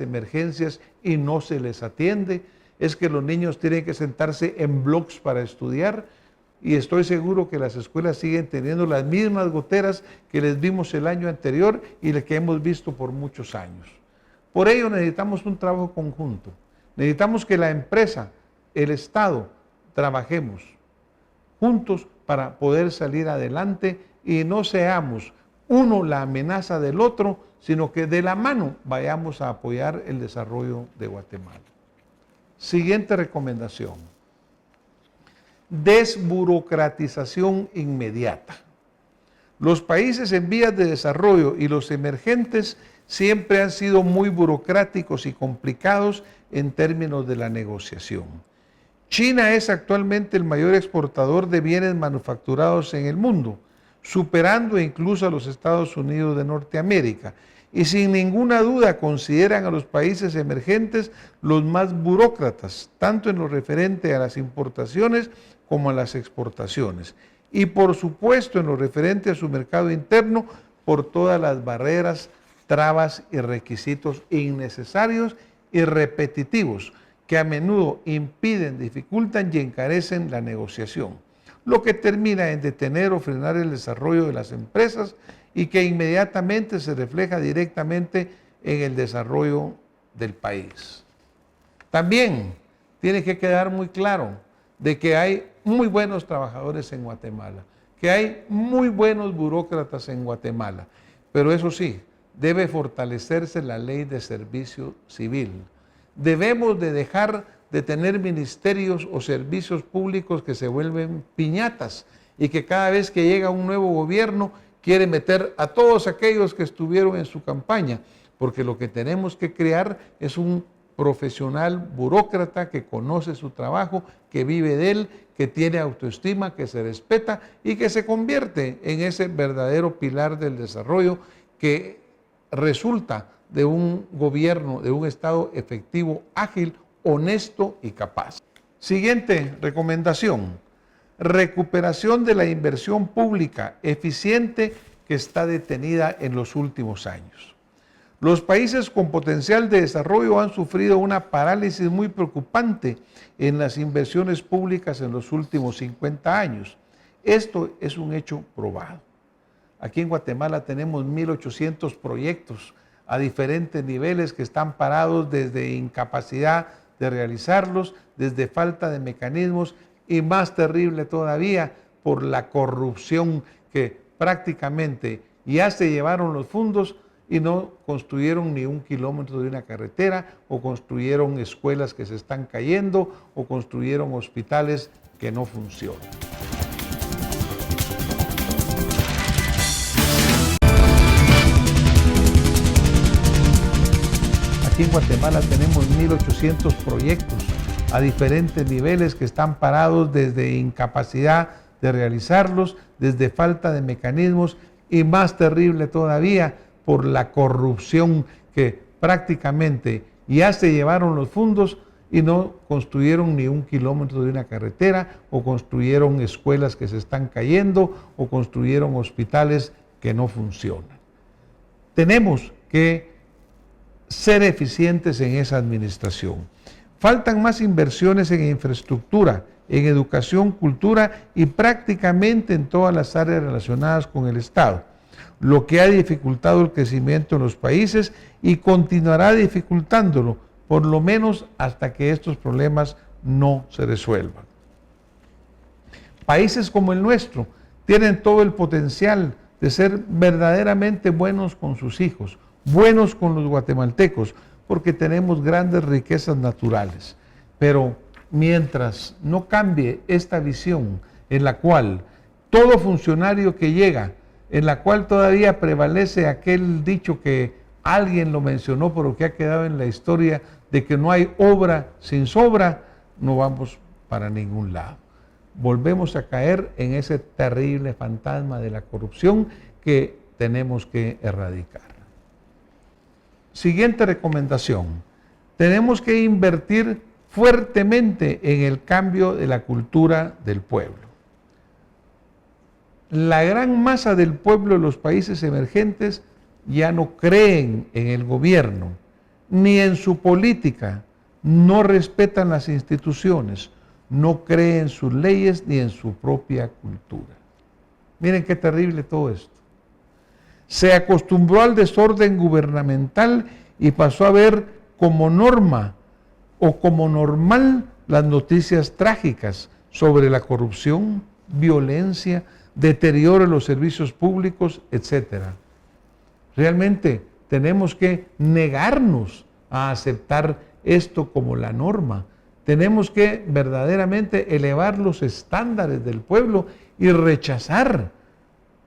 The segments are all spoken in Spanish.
emergencias y no se les atiende, es que los niños tienen que sentarse en bloques para estudiar, y estoy seguro que las escuelas siguen teniendo las mismas goteras que les vimos el año anterior y las que hemos visto por muchos años. Por ello necesitamos un trabajo conjunto, necesitamos que la empresa, el Estado, trabajemos juntos para poder salir adelante y no seamos uno la amenaza del otro, sino que de la mano vayamos a apoyar el desarrollo de Guatemala. Siguiente recomendación: desburocratización inmediata. Los países en vías de desarrollo y los emergentes siempre han sido muy burocráticos y complicados en términos de la negociación. China es actualmente el mayor exportador de bienes manufacturados en el mundo, superando incluso a los Estados Unidos de Norteamérica, y sin ninguna duda consideran a los países emergentes los más burócratas, tanto en lo referente a las importaciones como a las exportaciones, y por supuesto en lo referente a su mercado interno, por todas las barreras, trabas y requisitos innecesarios y repetitivos que a menudo impiden, dificultan y encarecen la negociación, lo que termina en detener o frenar el desarrollo de las empresas y que inmediatamente se refleja directamente en el desarrollo del país. También tiene que quedar muy claro de que hay muy buenos trabajadores en Guatemala, que hay muy buenos burócratas en Guatemala, pero eso sí, debe fortalecerse la ley de servicio civil. Debemos de dejar de tener ministerios o servicios públicos que se vuelven piñatas y que cada vez que llega un nuevo gobierno quiere meter a todos aquellos que estuvieron en su campaña, porque lo que tenemos que crear es un profesional burócrata que conoce su trabajo, que vive de él, que tiene autoestima, que se respeta y que se convierte en ese verdadero pilar del desarrollo que resulta de un gobierno, de un Estado efectivo, ágil, honesto y capaz. Siguiente recomendación: recuperación de la inversión pública eficiente que está detenida en los últimos años. Los países con potencial de desarrollo han sufrido una parálisis muy preocupante en las inversiones públicas en los últimos 50 años. Esto es un hecho probado. Aquí en Guatemala tenemos 1.800 proyectos a diferentes niveles que están parados desde incapacidad de realizarlos, desde falta de mecanismos y más terrible todavía por la corrupción, que prácticamente ya se llevaron los fondos y no construyeron ni un kilómetro de una carretera, o construyeron escuelas que se están cayendo, o construyeron hospitales que no funcionan. Aquí en Guatemala tenemos 1.800 proyectos a diferentes niveles que están parados desde incapacidad de realizarlos, desde falta de mecanismos y más terrible todavía por la corrupción, que prácticamente ya se llevaron los fondos y no construyeron ni un kilómetro de una carretera, o construyeron escuelas que se están cayendo, o construyeron hospitales que no funcionan. Tenemos que ser eficientes en esa administración. Faltan más inversiones en infraestructura, en educación, cultura y prácticamente en todas las áreas relacionadas con el Estado, lo que ha dificultado el crecimiento en los países y continuará dificultándolo, por lo menos hasta que estos problemas no se resuelvan. Países como el nuestro tienen todo el potencial de ser verdaderamente buenos con sus hijos, buenos con los guatemaltecos, porque tenemos grandes riquezas naturales. Pero mientras no cambie esta visión en la cual todo funcionario que llega, en la cual todavía prevalece aquel dicho que alguien lo mencionó pero que ha quedado en la historia, de que no hay obra sin sobra, no vamos para ningún lado. Volvemos a caer en ese terrible fantasma de la corrupción que tenemos que erradicar. Siguiente recomendación: tenemos que invertir fuertemente en el cambio de la cultura del pueblo. La gran masa del pueblo de los países emergentes ya no creen en el gobierno, ni en su política, no respetan las instituciones, no creen en sus leyes ni en su propia cultura. Miren qué terrible todo esto. Se acostumbró al desorden gubernamental y pasó a ver como norma o como normal las noticias trágicas sobre la corrupción, violencia, deterioro de los servicios públicos, etc. Realmente tenemos que negarnos a aceptar esto como la norma. Tenemos que verdaderamente elevar los estándares del pueblo y rechazar.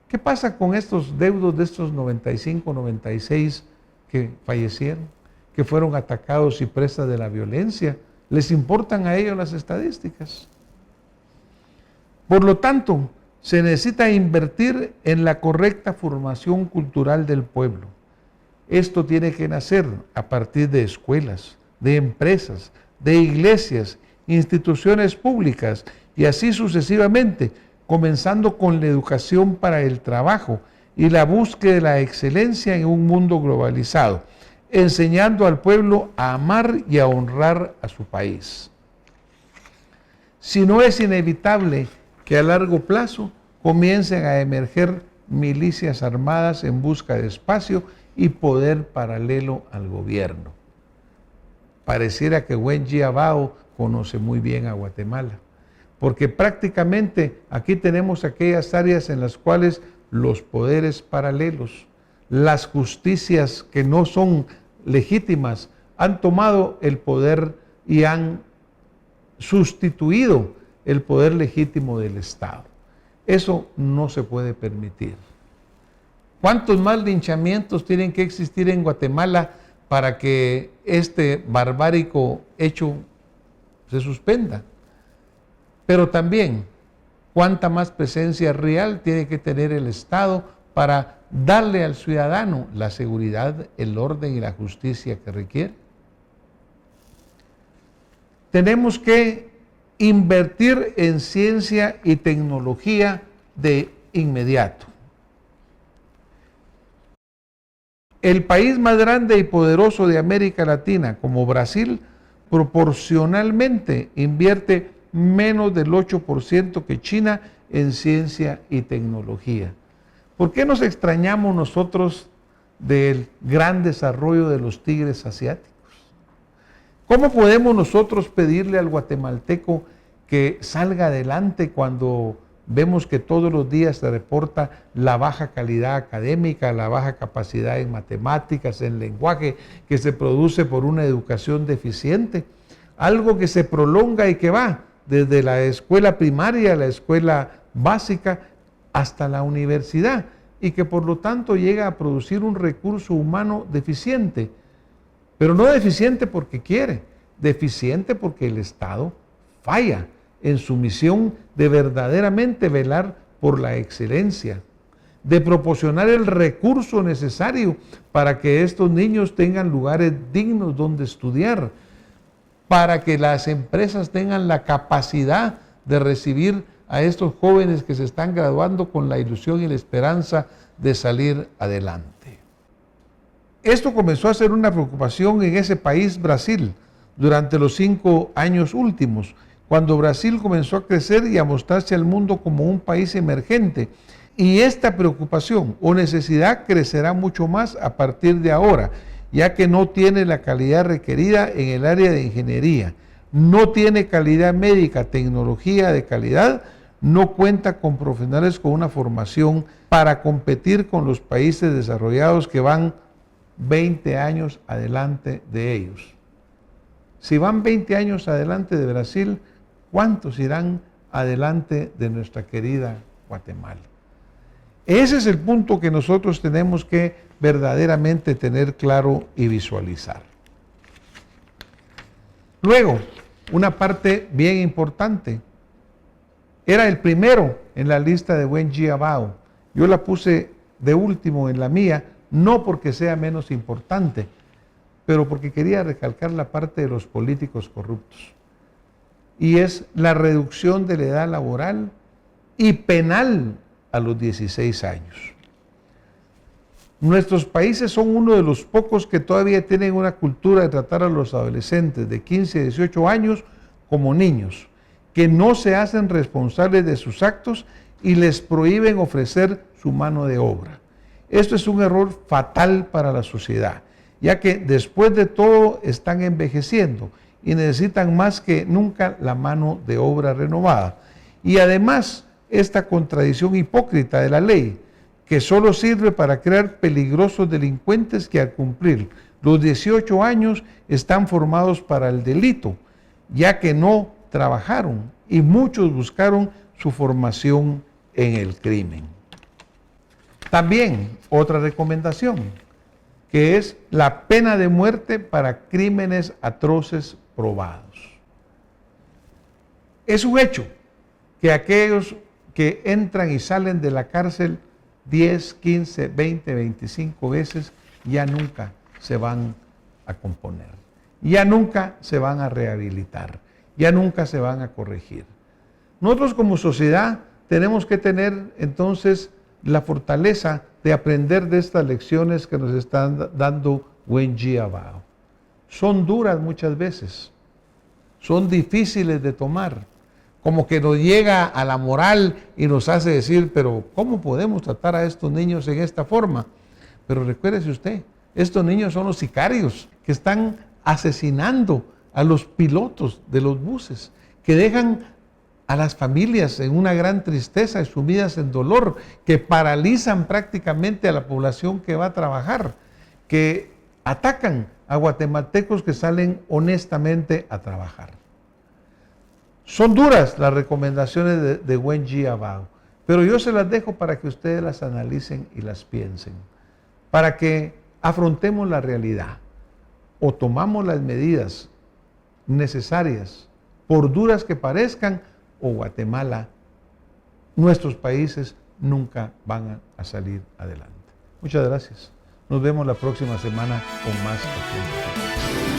¿Qué pasa con estos deudos de estos 95, 96 que fallecieron, que fueron atacados y presas de la violencia? ¿Les importan a ellos las estadísticas? Por lo tanto, se necesita invertir en la correcta formación cultural del pueblo. Esto tiene que nacer a partir de escuelas, de empresas, de iglesias, instituciones públicas y así sucesivamente, comenzando con la educación para el trabajo y la búsqueda de la excelencia en un mundo globalizado, enseñando al pueblo a amar y a honrar a su país. Si no, es inevitable que a largo plazo comiencen a emerger milicias armadas en busca de espacio y poder paralelo al gobierno. Pareciera que Wen Jiabao conoce muy bien a Guatemala, porque prácticamente aquí tenemos aquellas áreas en las cuales los poderes paralelos, las justicias que no son legítimas, han tomado el poder y han sustituido el poder legítimo del Estado. Eso no se puede permitir. ¿Cuántos más linchamientos tienen que existir en Guatemala para que este barbárico hecho se suspenda? Pero también, ¿cuánta más presencia real tiene que tener el Estado para darle al ciudadano la seguridad, el orden y la justicia que requiere? Tenemos que invertir en ciencia y tecnología de inmediato. El país más grande y poderoso de América Latina, como Brasil, proporcionalmente invierte menos del 8% que China en ciencia y tecnología. ¿Por qué nos extrañamos nosotros del gran desarrollo de los tigres asiáticos? ¿Cómo podemos nosotros pedirle al guatemalteco que salga adelante cuando vemos que todos los días se reporta la baja calidad académica, la baja capacidad en matemáticas, en lenguaje, que se produce por una educación deficiente? Algo que se prolonga y que va desde la escuela primaria, la escuela básica, hasta la universidad, y que por lo tanto llega a producir un recurso humano deficiente. Pero no deficiente porque quiere, deficiente porque el Estado falla en su misión de verdaderamente velar por la excelencia, de proporcionar el recurso necesario para que estos niños tengan lugares dignos donde estudiar, para que las empresas tengan la capacidad de recibir a estos jóvenes que se están graduando con la ilusión y la esperanza de salir adelante. Esto comenzó a ser una preocupación en ese país, Brasil, durante los 5 años últimos, cuando Brasil comenzó a crecer y a mostrarse al mundo como un país emergente. Y esta preocupación o necesidad crecerá mucho más a partir de ahora, ya que no tiene la calidad requerida en el área de ingeniería, no tiene calidad médica, tecnología de calidad, no cuenta con profesionales con una formación para competir con los países desarrollados que van 20 años adelante de ellos. Si van 20 años adelante de Brasil, ¿cuántos irán adelante de nuestra querida Guatemala? Ese es el punto que nosotros tenemos que verdaderamente tener claro y visualizar. Luego, una parte bien importante. Era el primero en la lista de Wen Jiabao. Yo la puse de último en la mía, no porque sea menos importante, pero porque quería recalcar la parte de los políticos corruptos. Y es la reducción de la edad laboral y penal a los 16 años. Nuestros países son uno de los pocos que todavía tienen una cultura de tratar a los adolescentes de 15 a 18 años como niños, que no se hacen responsables de sus actos y les prohíben ofrecer su mano de obra. Esto es un error fatal para la sociedad, ya que después de todo están envejeciendo y necesitan más que nunca la mano de obra renovada. Y además, esta contradicción hipócrita de la ley, que solo sirve para crear peligrosos delincuentes que al cumplir los 18 años están formados para el delito, ya que no trabajaron y muchos buscaron su formación en el crimen. También otra recomendación, que es la pena de muerte para crímenes atroces probados. Es un hecho que aquellos que entran y salen de la cárcel 10, 15, 20, 25 veces ya nunca se van a componer, ya nunca se van a rehabilitar, ya nunca se van a corregir. Nosotros como sociedad tenemos que tener entonces la fortaleza de aprender de estas lecciones que nos están dando Wenji Abao. Son duras muchas veces, son difíciles de tomar, como que nos llega a la moral y nos hace decir, pero ¿cómo podemos tratar a estos niños en esta forma? Pero recuérdese usted, estos niños son los sicarios que están asesinando a los pilotos de los buses, que dejan a las familias en una gran tristeza y sumidas en dolor, que paralizan prácticamente a la población que va a trabajar, que atacan a guatemaltecos que salen honestamente a trabajar. Son duras las recomendaciones de Wenji Abao, pero yo se las dejo para que ustedes las analicen y las piensen, para que afrontemos la realidad o tomamos las medidas necesarias, por duras que parezcan, o Guatemala, nuestros países nunca van a salir adelante. Muchas gracias. Nos vemos la próxima semana con más.